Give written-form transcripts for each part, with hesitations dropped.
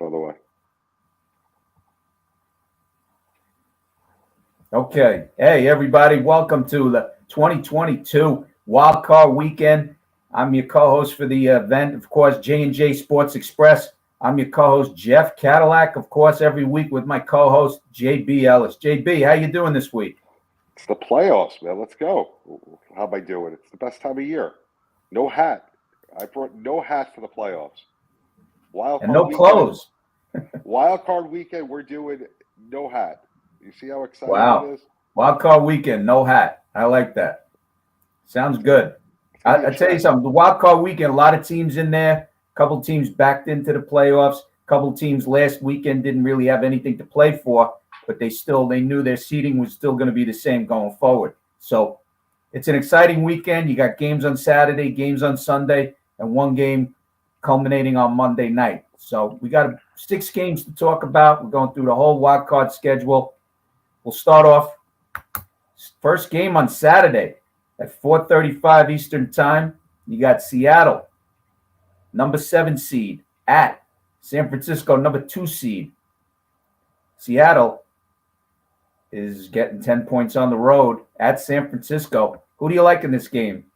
by the way. Okay. Hey, everybody. Welcome to the 2022 Wild Card Weekend. I'm your co-host for the event, of course, J&J Sports Express. I'm your co-host, Jeff Cadillac, of course, every week with my co-host, JB Ellis. JB, how you doing this week? It's the playoffs, man. Let's go. How am I doing? It's the best time of year. No hat. I brought no hat for the playoffs. And no clothes. Wild Card Weekend, we're doing no hat. You see how exciting Wow. it is? Wild Card Weekend, no hat. I like that. Sounds good. I tell you something. The Wild Card Weekend, a lot of teams in there. A couple teams backed into the playoffs. A couple teams last weekend didn't really have anything to play for, but they knew their seeding was still going to be the same going forward. So it's an exciting weekend. You got games on Saturday, games on Sunday, and one game culminating on Monday night. So we got 6 games to talk about. We're going through the whole wild card schedule. We'll start off first game on Saturday at 4:35 Eastern Time. You got Seattle, number 7 seed, at San Francisco, number 2 seed. Seattle is getting 10 points on the road at San Francisco. Who do you like in this game,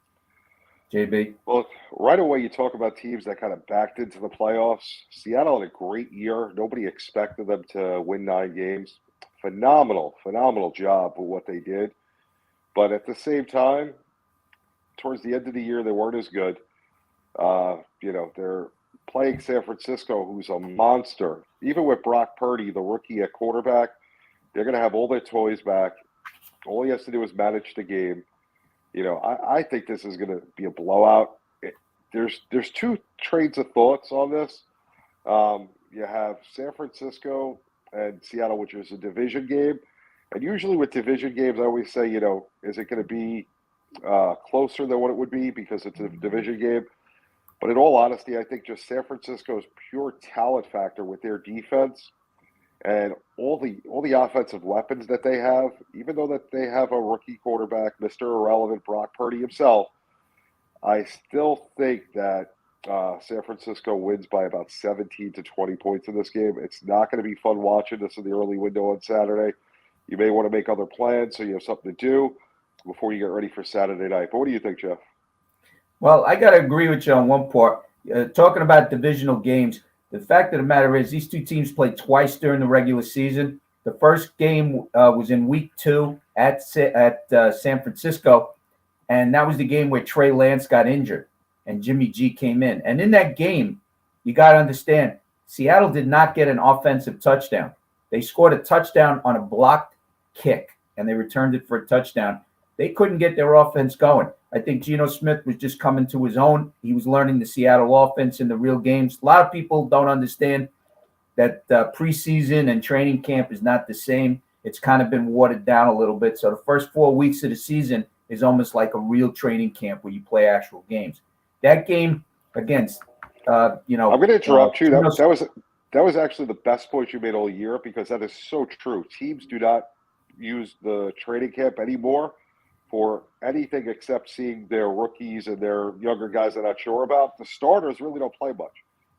JB? Well, right away you talk about teams that kind of backed into the playoffs. Seattle had a great year. Nobody expected them to win 9 games. Phenomenal job with what they did. But at the same time, towards the end of the year, they weren't as good. They're playing San Francisco, who's a monster. Even with Brock Purdy, the rookie at quarterback, they're going to have all their toys back. All he has to do is manage the game. I think this is going to be a blowout. There's 2 trains of thoughts on this. You have San Francisco and Seattle, which is a division game. And usually with division games, I always say, is it going to be closer than what it would be because it's a division game? But in all honesty, I think just San Francisco's pure talent factor with their defense and all the offensive weapons that they have, even though that they have a rookie quarterback, Mr. Irrelevant, Brock Purdy himself, I still think that San Francisco wins by about 17 to 20 points in this game. It's not going to be fun watching this in the early window on Saturday. You may want to make other plans so you have something to do before you get ready for Saturday night. But what do you think, Jeff? Well, I got to agree with you on one part. Talking about divisional games, the fact of the matter is these 2 teams played twice during the regular season. The first game was in week 2 at San Francisco, and that was the game where Trey Lance got injured and Jimmy G came in. And in that game, you got to understand, Seattle did not get an offensive touchdown. They scored a touchdown on a blocked kick, and they returned it for a touchdown. They couldn't get their offense going. I think Geno Smith was just coming to his own. He was learning the Seattle offense in the real games. A lot of people don't understand that preseason and training camp is not the same. It's kind of been watered down a little bit. So the first 4 weeks of the season is almost like a real training camp where you play actual games. That game against, I'm going to interrupt you. That was actually the best point you made all year because that is so true. Teams do not use the training camp anymore for anything except seeing their rookies and their younger guys they're not sure about. The starters really don't play much.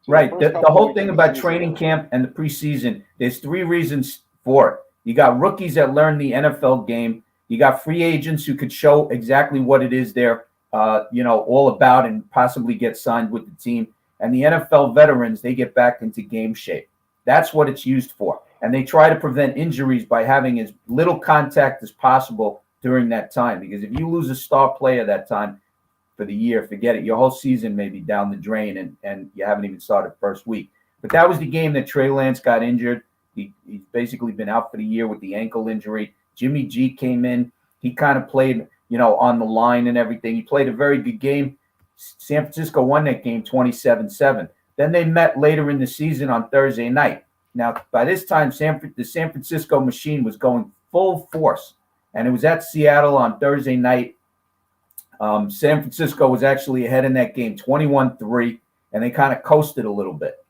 So right. The whole thing about training camp and the preseason, there's 3 reasons for it. You got rookies that learn the NFL game. You got free agents who could show exactly what it is they're all about and possibly get signed with the team. And the NFL veterans, they get back into game shape. That's what it's used for. And they try to prevent injuries by having as little contact as possible during that time. Because if you lose a star player that time for the year, forget it. Your whole season may be down the drain and you haven't even started first week. But that was the game that Trey Lance got injured. He's basically been out for the year with the ankle injury. Jimmy G came in. He kind of played, on the line and everything. He played a very good game. San Francisco won that game 27-7. Then they met later in the season on Thursday night. Now, by this time, the San Francisco machine was going full force, and it was at Seattle on Thursday night. San Francisco was actually ahead in that game 21-3, and they kind of coasted a little bit.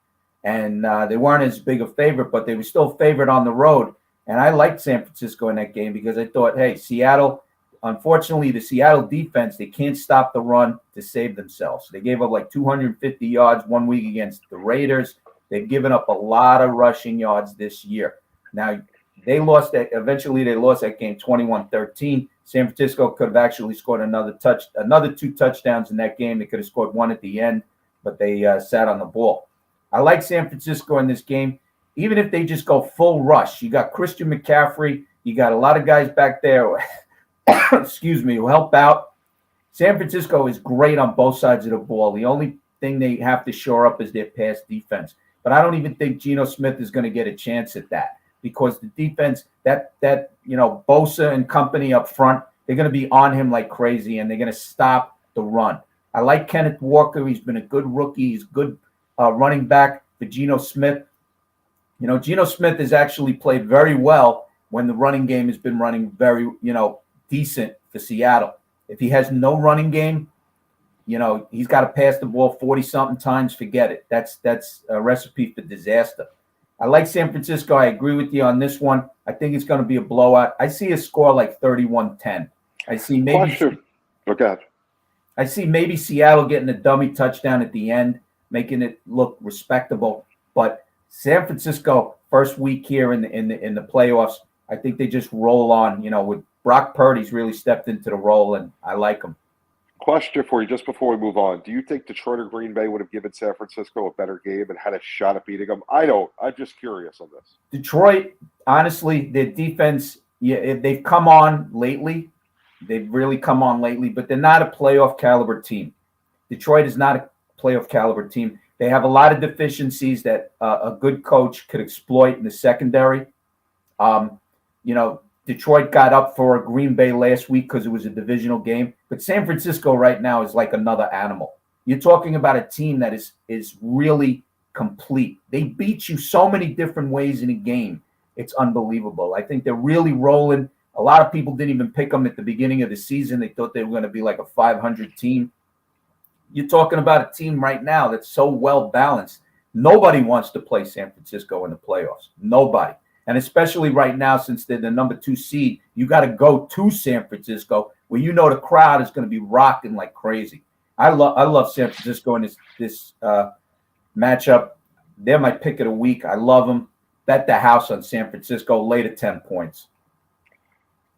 And they weren't as big a favorite, but they were still favored on the road. And I liked San Francisco in that game because I thought, hey, Seattle, unfortunately, the Seattle defense, they can't stop the run to save themselves. They gave up like 250 yards one week against the Raiders. They've given up a lot of rushing yards this year. Now, eventually they lost that game 21-13. San Francisco could have actually scored another 2 touchdowns in that game. They could have scored one at the end, but they sat on the ball. I like San Francisco in this game, even if they just go full rush. You got Christian McCaffrey. You got a lot of guys back there, excuse me, who help out. San Francisco is great on both sides of the ball. The only thing they have to shore up is their pass defense. But I don't even think Geno Smith is going to get a chance at that, because the defense, Bosa and company up front, they're going to be on him like crazy, and they're going to stop the run. I like Kenneth Walker. He's been a good rookie. He's good running back for Geno Smith. Geno Smith has actually played very well when the running game has been running very, decent for Seattle. If he has no running game, he's got to pass the ball 40-something times. Forget it. That's a recipe for disaster. I like San Francisco. I agree with you on this one. I think it's going to be a blowout. I see a score like 31-10. I see maybe Seattle getting a dummy touchdown at the end, making it look respectable. But San Francisco, first week here in the playoffs, I think they just roll on. With Brock Purdy's really stepped into the role, and I like him. Question for you, just before we move on. Do you think Detroit or Green Bay would have given San Francisco a better game and had a shot at beating them? I don't. I'm just curious on this. Detroit, honestly, their defense, they've come on lately. They've really come on lately, but they're not a playoff caliber team. Detroit is not a playoff caliber team. They have a lot of deficiencies that a good coach could exploit in the secondary. Detroit got up for Green Bay last week because it was a divisional game. But San Francisco right now is like another animal. You're talking about a team that is really complete. They beat you so many different ways in a game. It's unbelievable. I think they're really rolling. A lot of people didn't even pick them at the beginning of the season. They thought they were going to be like a 500 team. You're talking about a team right now that's so well balanced. Nobody wants to play San Francisco in the playoffs. Nobody. And especially right now, since they're the number 2 seed, you got to go to San Francisco where the crowd is going to be rocking like crazy. I love San Francisco in this matchup. They're my pick of the week. I love them. Bet the house on San Francisco, late at 10 points.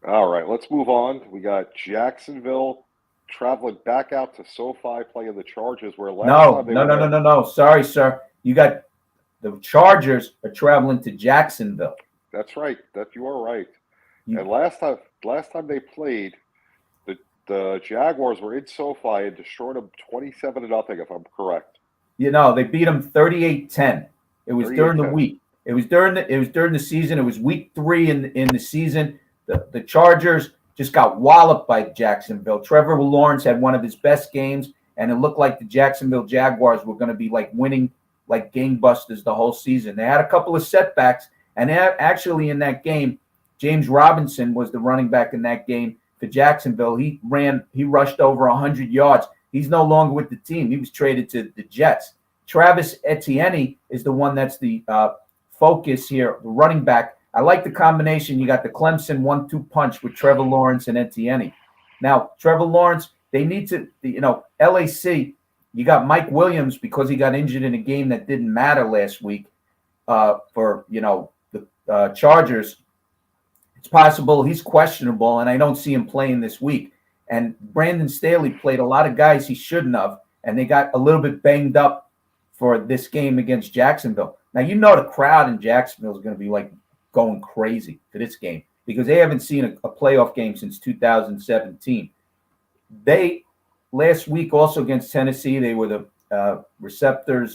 All right, let's move on. We got Jacksonville traveling back out to SoFi playing the Chargers. Where No. Sorry, sir. You got the Chargers are traveling to Jacksonville. That's right. You are right. And last time they played, the Jaguars were in SoFi and destroyed them 27-0, if I'm correct. They beat them 38-10. It was during the week. It was during the season. It was week 3 in the season. The Chargers just got walloped by Jacksonville. Trevor Lawrence had one of his best games, and it looked like the Jacksonville Jaguars were going to be like winning like gangbusters the whole season. They had a couple of setbacks, and actually in that game, James Robinson was the running back in that game for Jacksonville. He rushed over 100 yards. He's no longer with the team. He was traded to the Jets. Travis Etienne is the one that's the focus here, the running back. I like the combination. You got the Clemson 1-2 punch with Trevor Lawrence and Etienne. Now, Trevor Lawrence, they need to, LAC, you got Mike Williams because he got injured in a game that didn't matter last week for, the Chargers. It's possible he's questionable, and I don't see him playing this week. And Brandon Staley played a lot of guys he shouldn't have, and they got a little bit banged up for this game against Jacksonville. Now, the crowd in Jacksonville is going to be like going crazy for this game because they haven't seen a playoff game since 2017. They last week also against Tennessee, they were the recipients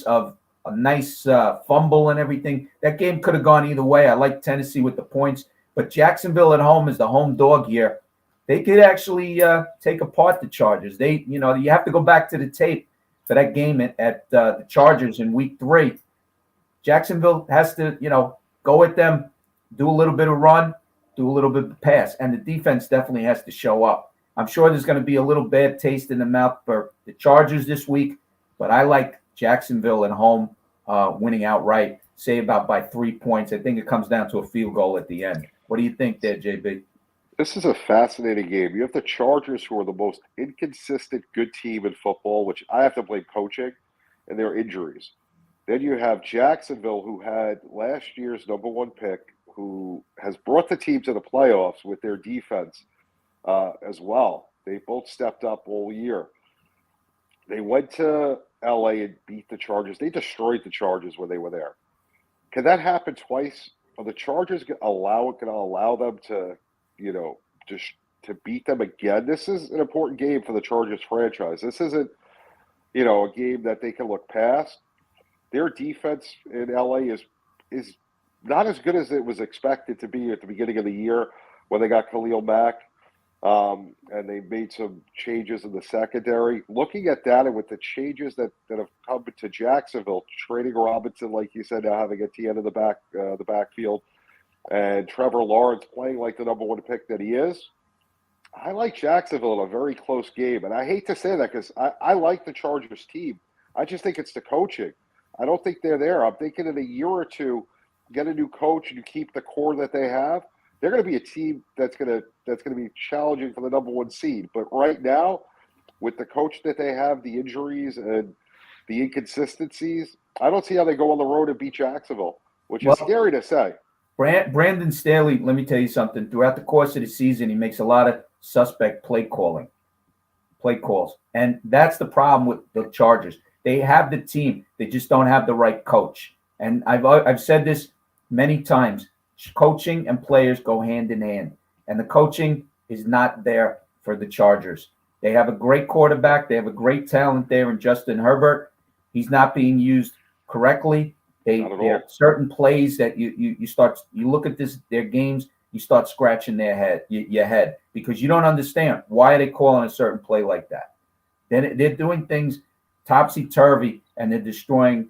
of a nice fumble and everything. That game could have gone either way. I like Tennessee with the points, but Jacksonville at home is the home dog here. They could actually take apart the Chargers. You have to go back to the tape for that game at the Chargers in week 3. Jacksonville has to, go at them, do a little bit of run, do a little bit of pass, and the defense definitely has to show up. I'm sure there's going to be a little bad taste in the mouth for the Chargers this week, but I like Jacksonville at home winning outright, say about by 3 points. I think it comes down to a field goal at the end. What do you think there, JB? This is a fascinating game. You have the Chargers, who are the most inconsistent good team in football, which I have to blame coaching, and their injuries. Then you have Jacksonville, who had last year's number one pick, who has brought the team to the playoffs with their defense as well. They both stepped up all year. They went to LA and beat the Chargers. They destroyed the Chargers when they were there. Can that happen twice? Are the Chargers going to allow them to, just to beat them again? This is an important game for the Chargers franchise. This isn't, a game that they can look past. Their defense in LA is not as good as it was expected to be at the beginning of the year when they got Khalil Mack, and they made some changes in the secondary. Looking at that and with the changes that have come to Jacksonville, trading Robinson, like you said, now having Etienne in the backfield, and Trevor Lawrence playing like the number one pick that he is, I like Jacksonville in a very close game. And I hate to say that because I like the Chargers team. I just think it's the coaching. I don't think they're there. I'm thinking in a year or two, get a new coach and you keep the core that they have. They're going to be a team that's going to be challenging for the number one seed. But right now, with the coach that they have, the injuries and the inconsistencies, I don't see how they go on the road and beat Jacksonville, which is scary to say. Brandon Staley, let me tell you something. Throughout the course of the season, he makes a lot of suspect play calls. And that's the problem with the Chargers. They have the team. They just don't have the right coach. And I've said this many times. Coaching and players go hand in hand. And the coaching is not there for the Chargers. They have a great quarterback. They have a great talent there in Justin Herbert. He's not being used correctly. There are certain plays that you look at their games, you start scratching your head because you don't understand why are they calling a certain play like that. Then they're doing things topsy-turvy, and they're destroying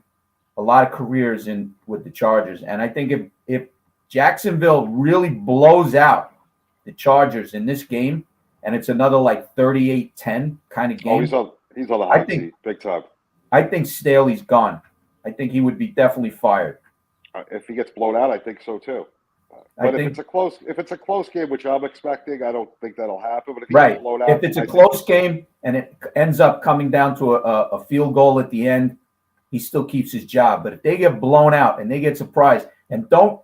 a lot of careers with the Chargers. And I think if Jacksonville really blows out the Chargers in this game, and it's another like 38-10 kind of game. Oh, he's on the hot seat, big time. I think Staley's gone. I think he would be definitely fired. If he gets blown out, I think so too. But if it's a close game, which I'm expecting, I don't think that'll happen. But if he gets blown out, if it's a close game and it ends up coming down to a field goal at the end, he still keeps his job. But if they get blown out and they get surprised, and don't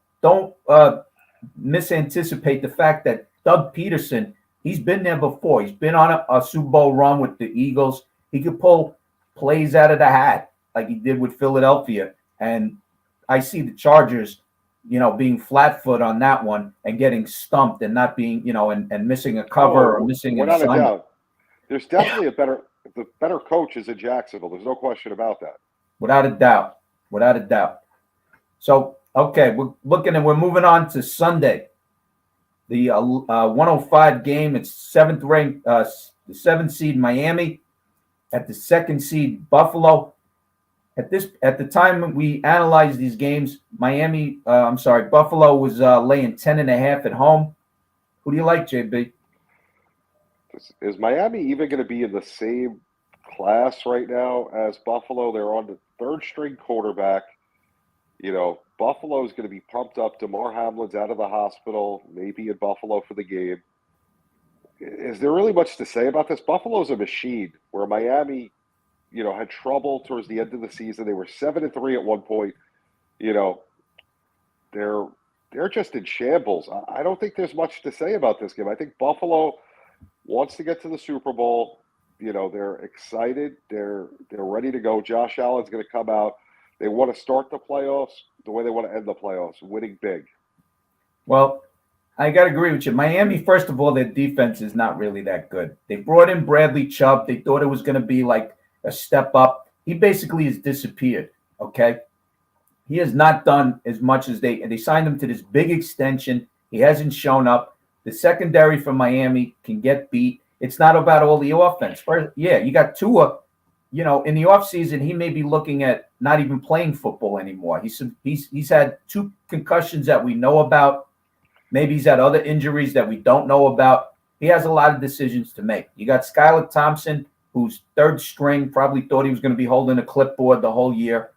misanticipate the fact that Doug Peterson, he's been there before. He's been on a Super Bowl run with the Eagles. He could pull plays out of the hat like he did with Philadelphia. And I see the Chargers, being flat-foot on that one and getting stumped and not being, and missing a cover or missing an assignment. Doubt. There's definitely the better coach is in Jacksonville. There's no question about that. Without a doubt. So, okay, we're moving on to Sunday. The 105 game. It's seventh ranked, the 7th seed Miami at the 2nd seed Buffalo. At the time we analyzed these games, Buffalo was laying 10.5 at home. Who do you like, JB? Is Miami even going to be in the same class right now as Buffalo? They're on the 3rd string quarterback. Buffalo is going to be pumped up. DeMar Hamlin's out of the hospital, maybe in Buffalo for the game. Is there really much to say about this? Buffalo's a machine where Miami, had trouble towards the end of the season. They were 7-3 at one point. They're just in shambles. I don't think there's much to say about this game. I think Buffalo wants to get to the Super Bowl. They're excited. They're ready to go. Josh Allen's going to come out. They want to start the playoffs the way they want to end the playoffs, winning big. Well, I got to agree with you. Miami, first of all, their defense is not really that good. They brought in Bradley Chubb. They thought it was going to be like a step up. He basically has disappeared, okay? He has not done as much as they signed him to this big extension. He hasn't shown up. The secondary for Miami can get beat. It's not about all the offense. You got Tua. In the offseason, he may be looking at not even playing football anymore. He's had 2 concussions that we know about. Maybe he's had other injuries that we don't know about. He has a lot of decisions to make. You got Skylar Thompson, who's 3rd string, probably thought he was going to be holding a clipboard the whole year.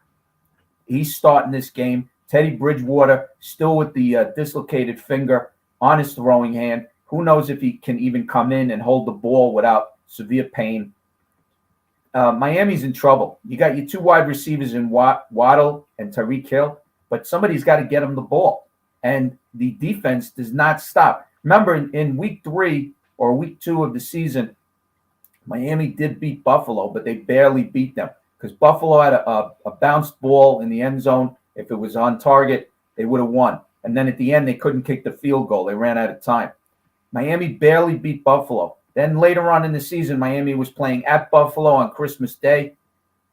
He's starting this game. Teddy Bridgewater still with the dislocated finger on his throwing hand. Who knows if he can even come in and hold the ball without severe pain. Miami's in trouble. You got your two wide receivers in Waddle and Tyreek Hill, but somebody's got to get them the ball. And the defense does not stop. Remember, in week 3 or week 2 of the season, Miami did beat Buffalo, but they barely beat them because Buffalo had a bounced ball in the end zone. If it was on target, they would have won. And then at the end, they couldn't kick the field goal. They ran out of time. Miami barely beat Buffalo. Then later on in the season, Miami was playing at Buffalo on Christmas Day.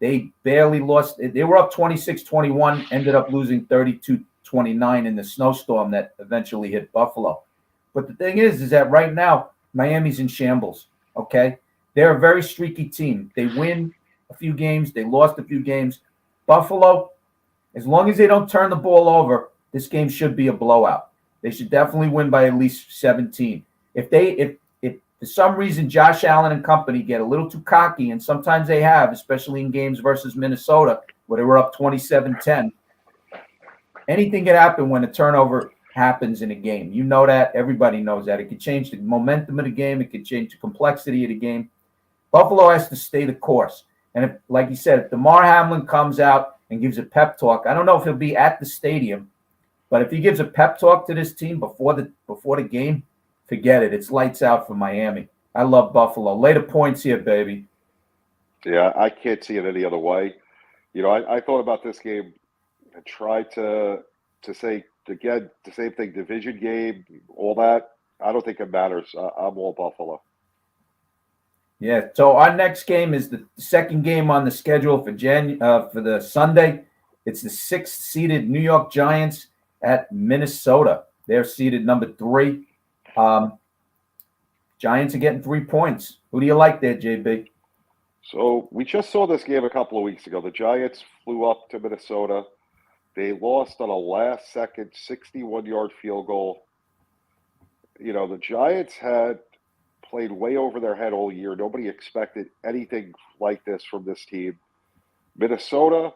They barely lost. They were up 26-21, ended up losing 32-29 in the snowstorm that eventually hit Buffalo. But the thing is that right now, Miami's in shambles, okay? They're a very streaky team. They win a few games. They lost a few games. Buffalo, as long as they don't turn the ball over, this game should be a blowout. They should definitely win by at least 17. If for some reason Josh Allen and company get a little too cocky, and sometimes they have, especially in games versus Minnesota, where they were up 27-10, anything can happen when a turnover happens in a game. You know that. Everybody knows that. It could change the momentum of the game. It could change the complexity of the game. Buffalo has to stay the course. And if, like you said, if DeMar Hamlin comes out and gives a pep talk, I don't know if he'll be at the stadium, but if he gives a pep talk to this team before the game, forget it. It's lights out for Miami. I love Buffalo. Lay the points here, baby. Yeah, I can't see it any other way. You know, I thought about this game and tried to say again the same thing. Division game, all that. I don't think it matters. I'm all Buffalo. Yeah. So our next game is the second game on the schedule for the Sunday. It's the 6th seeded New York Giants at Minnesota. They're seeded number 3. Giants are getting 3 points. Who do you like there, JB? So we just saw this game a couple of weeks ago. The Giants flew up to Minnesota. They lost on a last-second 61-yard field goal. You know, the Giants had played way over their head all year. Nobody expected anything like this from this team. Minnesota,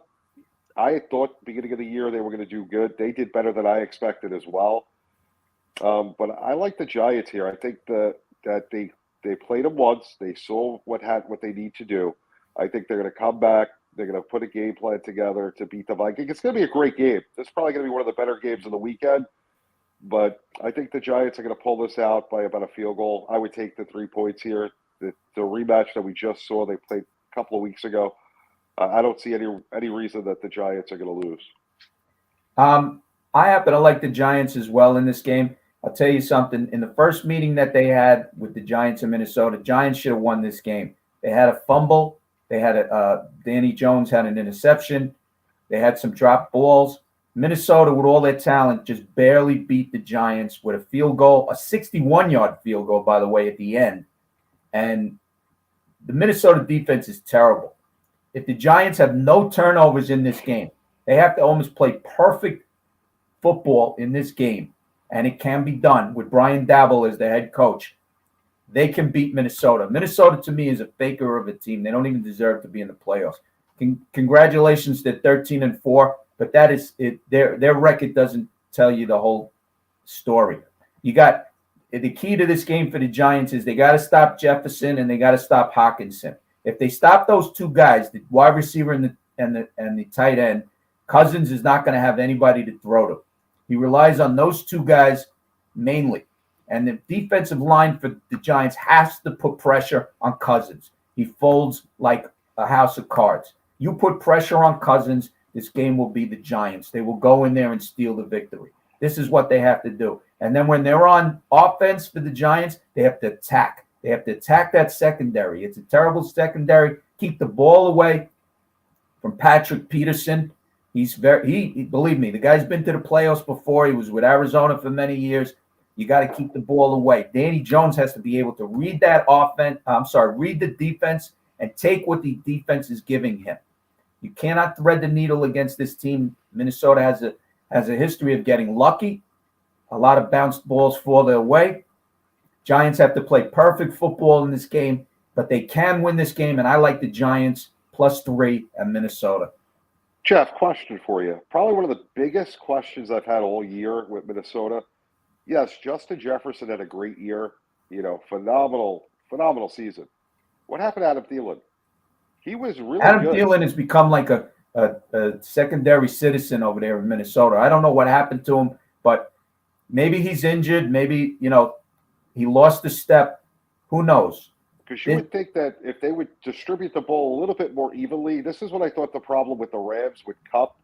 I thought at the beginning of the year they were going to do good. They did better than I expected as well. But I like the Giants here. I think that they played them once. They saw what they need to do. I think they're going to come back. They're going to put a game plan together to beat the Vikings. It's going to be a great game. This is probably going to be one of the better games of the weekend. But I think the Giants are going to pull this out by about a field goal. I would take the 3 points here. The rematch that we just saw, they played a couple of weeks ago. I don't see any reason that the Giants are going to lose. I happen to like the Giants as well in this game. I'll tell you something. In the first meeting that they had with the Giants in Minnesota, Giants should have won this game. They had a fumble. They had Danny Jones had an interception. They had some dropped balls. Minnesota, with all their talent, just barely beat the Giants with a field goal, a 61-yard field goal, by the way, at the end. And the Minnesota defense is terrible. If the Giants have no turnovers in this game, they have to almost play perfect football in this game. And it can be done with Brian Daboll as the head coach. They can beat Minnesota. Minnesota, to me, is a faker of a team. They don't even deserve to be in the playoffs. Congratulations, they're 13-4, but that is it. Their record doesn't tell you the whole story. You got the key to this game for the Giants is they got to stop Jefferson and they got to stop Hawkinson. If they stop those two guys, the wide receiver and the tight end, Cousins is not going to have anybody to throw to. He relies on those two guys mainly. And the defensive line for the Giants has to put pressure on Cousins. He folds like a house of cards. You put pressure on Cousins, this game will be the Giants. They will go in there and steal the victory. This is what they have to do. And then when they're on offense for the Giants, they have to attack. They have to attack that secondary. It's a terrible secondary. Keep the ball away from Patrick Peterson. Believe me, the guy's been to the playoffs before. He was with Arizona for many years. You got to keep the ball away. Danny Jones has to be able to read the defense and take what the defense is giving him. You cannot thread the needle against this team. Minnesota has a history of getting lucky. A lot of bounced balls fall their way. Giants have to play perfect football in this game, but they can win this game, and I like the Giants +3 at Minnesota. Jeff, question for you. Probably one of the biggest questions I've had all year with Minnesota. Yes, Justin Jefferson had a great year. You know, phenomenal season. What happened to Adam Thielen? He was really Adam good. Thielen has become like a secondary citizen over there in Minnesota. I don't know what happened to him, but maybe he's injured. Maybe, he lost a step. Who knows? Because you would think that if they would distribute the ball a little bit more evenly, this is what I thought the problem with the Rams with Cup,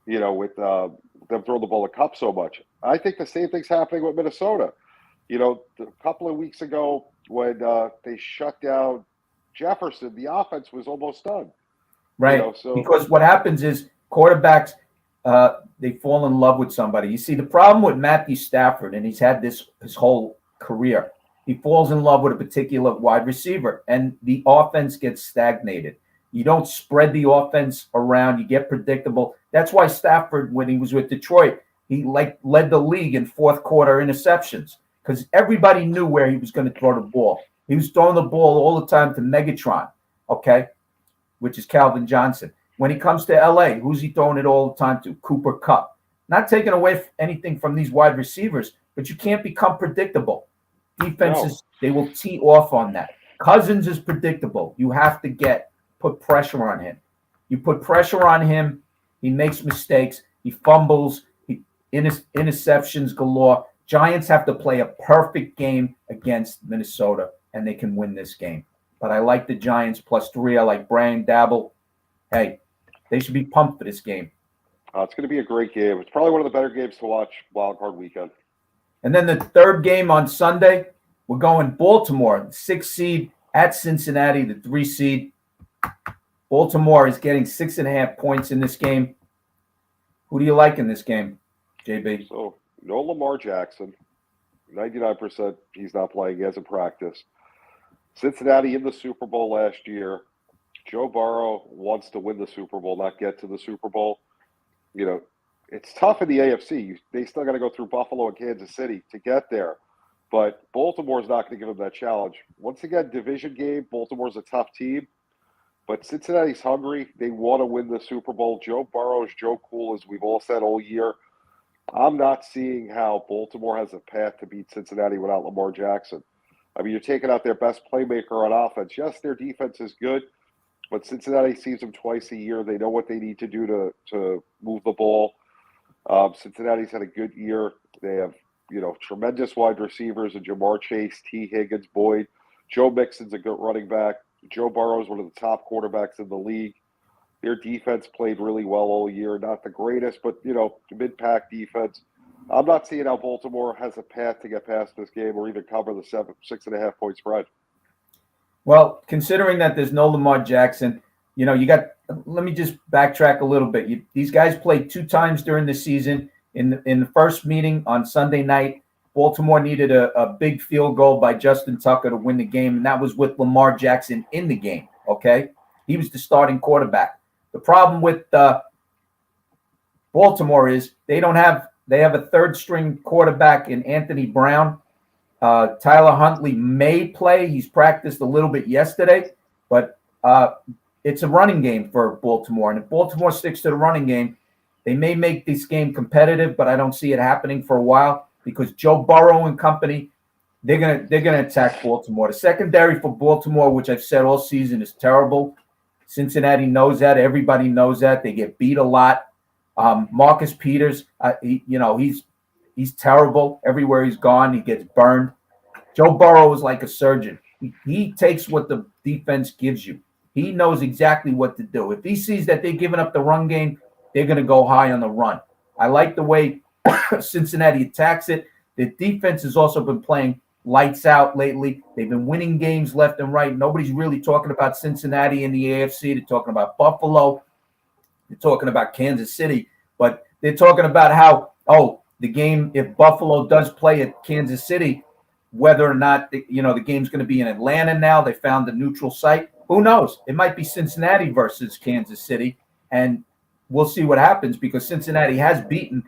with them throwing the ball at Cup so much. I think the same thing's happening with Minnesota. A couple of weeks ago when they shut down Jefferson, the offense was almost done. Right. Because what happens is quarterbacks, they fall in love with somebody. You see, the problem with Matthew Stafford, and he's had this his whole career, he falls in love with a particular wide receiver, and the offense gets stagnated. You don't spread the offense around. You get predictable. That's why Stafford, when he was with Detroit, he led the league in fourth quarter interceptions because everybody knew where he was going to throw the ball. He was throwing the ball all the time to Megatron, okay, which is Calvin Johnson. When he comes to LA, who's he throwing it all the time to? Cooper Kupp. Not taking away anything from these wide receivers, but you can't become predictable. Defenses, they will tee off on that. Cousins is predictable. You have to put pressure on him. You put pressure on him, he makes mistakes, he fumbles, interceptions galore. Giants have to play a perfect game against Minnesota, and they can win this game. But I like the Giants +3. I like Brian Dabble. Hey, they should be pumped for this game. It's going to be a great game. It's probably one of the better games to watch Wild Card Weekend. And then the third game on Sunday, we're going Baltimore, the 6th seed at Cincinnati, the 3 seed. Baltimore is getting 6.5 points in this game. Who do you like in this game, JB? So, no Lamar Jackson. 99% he's not playing. He hasn't practiced. Cincinnati in the Super Bowl last year. Joe Burrow wants to win the Super Bowl, not get to the Super Bowl. It's tough in the AFC. They still got to go through Buffalo and Kansas City to get there. But Baltimore's not going to give them that challenge. Once again, division game, Baltimore's a tough team. But Cincinnati's hungry. They want to win the Super Bowl. Joe Burrow is Joe Cool, as we've all said all year. I'm not seeing how Baltimore has a path to beat Cincinnati without Lamar Jackson. I mean, you're taking out their best playmaker on offense. Yes, their defense is good, but Cincinnati sees them twice a year. They know what they need to do to move the ball. Cincinnati's had a good year. They have, tremendous wide receivers in Jamar Chase, T. Higgins, Boyd. Joe Mixon's a good running back. Joe Burrow is one of the top quarterbacks in the league. Their defense played really well all year. Not the greatest, but, mid-pack defense. I'm not seeing how Baltimore has a path to get past this game or even cover the 6.5 point spread. Well, considering that there's no Lamar Jackson, let me just backtrack a little bit. These guys played 2 times during the season. In the first meeting on Sunday night, Baltimore needed a big field goal by Justin Tucker to win the game, and that was with Lamar Jackson in the game, okay? He was the starting quarterback. The problem with Baltimore is they have a third-string quarterback in Anthony Brown. Tyler Huntley may play. He's practiced a little bit yesterday, but it's a running game for Baltimore. And if Baltimore sticks to the running game, they may make this game competitive, but I don't see it happening for a while because Joe Burrow and company, they're gonna attack Baltimore. The secondary for Baltimore, which I've said all season, is terrible. Cincinnati knows that. Everybody knows that. They get beat a lot. Marcus Peters, he's terrible. Everywhere he's gone, he gets burned. Joe Burrow is like a surgeon. He takes what the defense gives you. He knows exactly what to do. If he sees that they're giving up the run game, they're going to go high on the run. I like the way Cincinnati attacks it. The defense has also been playing lights out lately. They've been winning games left and right. Nobody's really talking about Cincinnati in the AFC. They're talking about Buffalo. They're talking about Kansas City. But they're talking about how, the game, if Buffalo does play at Kansas City, whether or not, the game's going to be in Atlanta now. They found a neutral site. Who knows? It might be Cincinnati versus Kansas City. And we'll see what happens because Cincinnati has beaten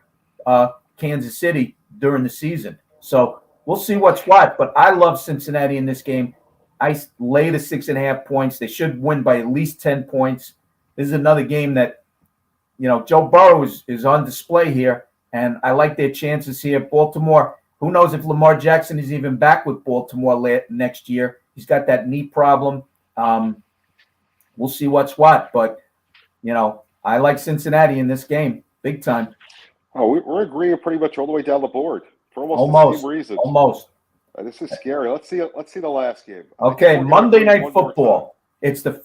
Kansas City during the season. So we'll see what's what. But I love Cincinnati in this game. I lay the 6.5 points. They should win by at least 10 points. This is another game that, Joe Burrow is on display here, and I like their chances here. Baltimore, who knows if Lamar Jackson is even back with Baltimore next year. He's got that knee problem. we'll see what's what. But, I like Cincinnati in this game, big time. Oh, we're agreeing pretty much all the way down the board for almost the same reasons. Almost. This is scary. Let's see the last game. Okay, Monday Night Football. It's the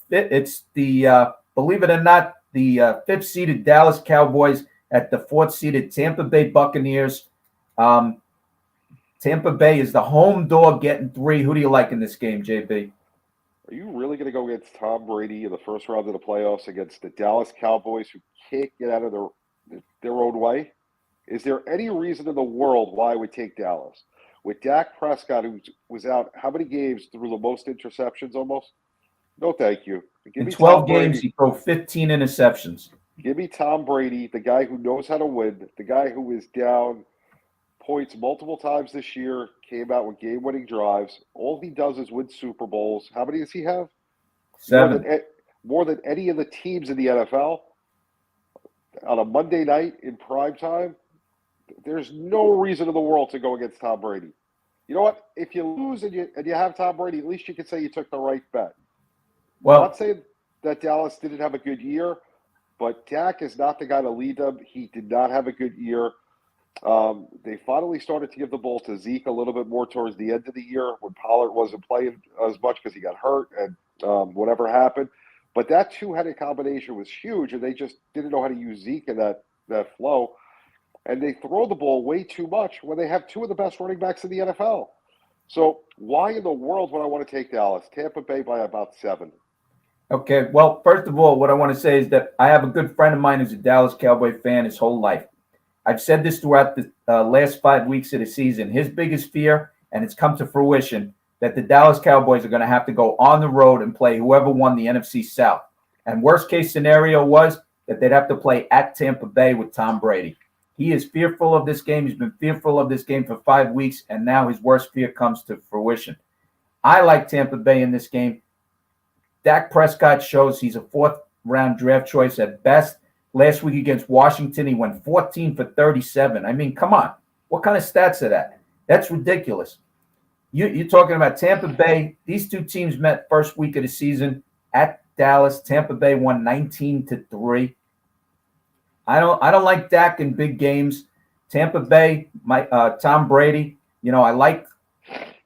believe it or not, the fifth seeded Dallas Cowboys at the fourth seeded Tampa Bay Buccaneers. Tampa Bay is the home dog getting 3. Who do you like in this game, JB? Are you really going to go against Tom Brady in the first round of the playoffs against the Dallas Cowboys, who can't get out of their own way? Is there any reason in the world why I would take Dallas? With Dak Prescott, who was out how many games through the most interceptions almost? No, thank you. In 12 games, he threw 15 interceptions. Give me Tom Brady, the guy who knows how to win, the guy who is down points multiple times this year, came out with game-winning drives. All he does is win Super Bowls. How many does he have? 7. More than any of the teams in the NFL. On a Monday night in prime time, there's no reason in the world to go against Tom Brady. You know what? If you lose and you have Tom Brady, at least you can say you took the right bet. Well, I'm not saying that Dallas didn't have a good year, but Dak is not the guy to lead them. He did not have a good year. They finally started to give the ball to Zeke a little bit more towards the end of the year when Pollard wasn't playing as much because he got hurt and whatever happened. But that two-headed combination was huge, and they just didn't know how to use Zeke in that flow. And they throw the ball way too much when they have two of the best running backs in the NFL. So why in the world would I want to take Dallas? Tampa Bay by about 7. Okay, well, first of all, what I want to say is that I have a good friend of mine who's a Dallas Cowboy fan his whole life. I've said this throughout the last 5 weeks of the season. His biggest fear, and it's come to fruition, that the Dallas Cowboys are going to have to go on the road and play whoever won the NFC South. And worst case scenario was that they'd have to play at Tampa Bay with Tom Brady. He is fearful of this game. He's been fearful of this game for 5 weeks, and now his worst fear comes to fruition. I like Tampa Bay in this game. Dak Prescott shows he's a 4th-round draft choice at best. Last week against Washington, he went 14 for 37. I mean, come on. What kind of stats are that? That's ridiculous. You're talking about Tampa Bay. These two teams met first week of the season at Dallas. Tampa Bay won 19-3. I don't like Dak in big games. Tampa Bay, Tom Brady. I like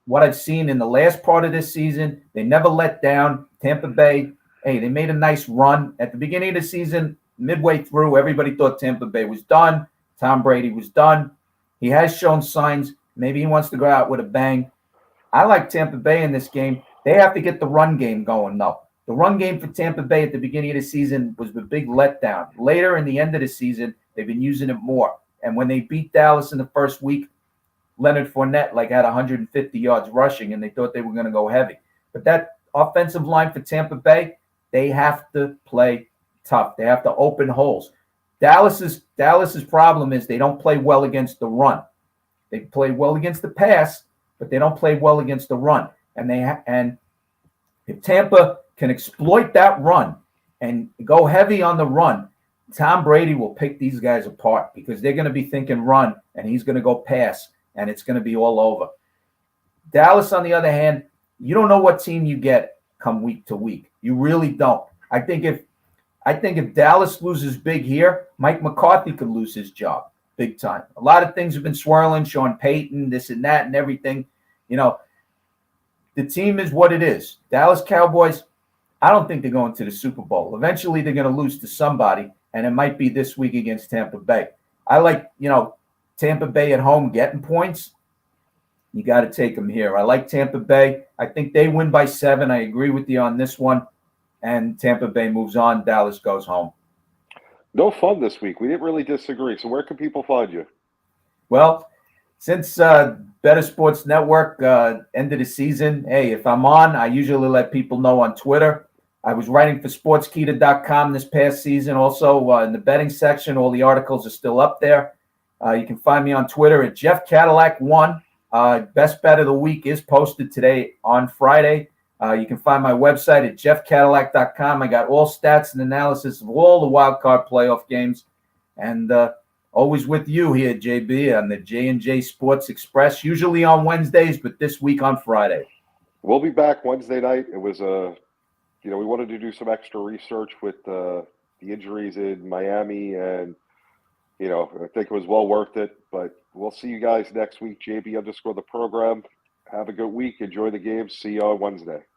what I've seen in the last part of this season. They never let down. Tampa Bay, hey, they made a nice run at the beginning of the season. Midway through, everybody thought Tampa Bay was done. Tom Brady was done. He has shown signs. Maybe he wants to go out with a bang. I like Tampa Bay in this game. They have to get the run game going, though. The run game for Tampa Bay at the beginning of the season was the big letdown. Later in the end of the season, they've been using it more. And when they beat Dallas in the first week, Leonard Fournette had 150 yards rushing, and they thought they were going to go heavy. But that offensive line for Tampa Bay, they have to play tough. They have to open holes. Dallas's problem is they don't play well against the run. They play well against the pass, but they don't play well against the run. And if Tampa can exploit that run and go heavy on the run, Tom Brady will pick these guys apart because they're going to be thinking run, and he's going to go pass, and it's going to be all over. Dallas, on the other hand, you don't know what team you get come week to week. You really don't. I think if Dallas loses big here, Mike McCarthy could lose his job big time. A lot of things have been swirling, Sean Payton, this and that and everything. The team is what it is. Dallas Cowboys, I don't think they're going to the Super Bowl. Eventually, they're going to lose to somebody, and it might be this week against Tampa Bay. I like, Tampa Bay at home getting points. You got to take them here. I like Tampa Bay. I think they win by 7. I agree with you on this one. And Tampa Bay moves on. Dallas goes home. No fun this week. We didn't really disagree. So where can people find you? Well, since Better Sports Network end of the season, hey, if I'm on, I usually let people know on Twitter. I was writing for sportskeeda.com this past season. Also, in the betting section, all the articles are still up there. You can find me on Twitter at Jeff Cadillac 1. Best bet of the week is posted today on Friday. You can find my website at jeffcadillac.com. I got all stats and analysis of all the wild card playoff games. And always with you here, JB, on the J&J Sports Express, usually on Wednesdays, but this week on Friday. We'll be back Wednesday night. It was a we wanted to do some extra research with the injuries in Miami, and I think it was well worth it. But we'll see you guys next week. JB _ the program. Have a good week. Enjoy the game. See you on Wednesday.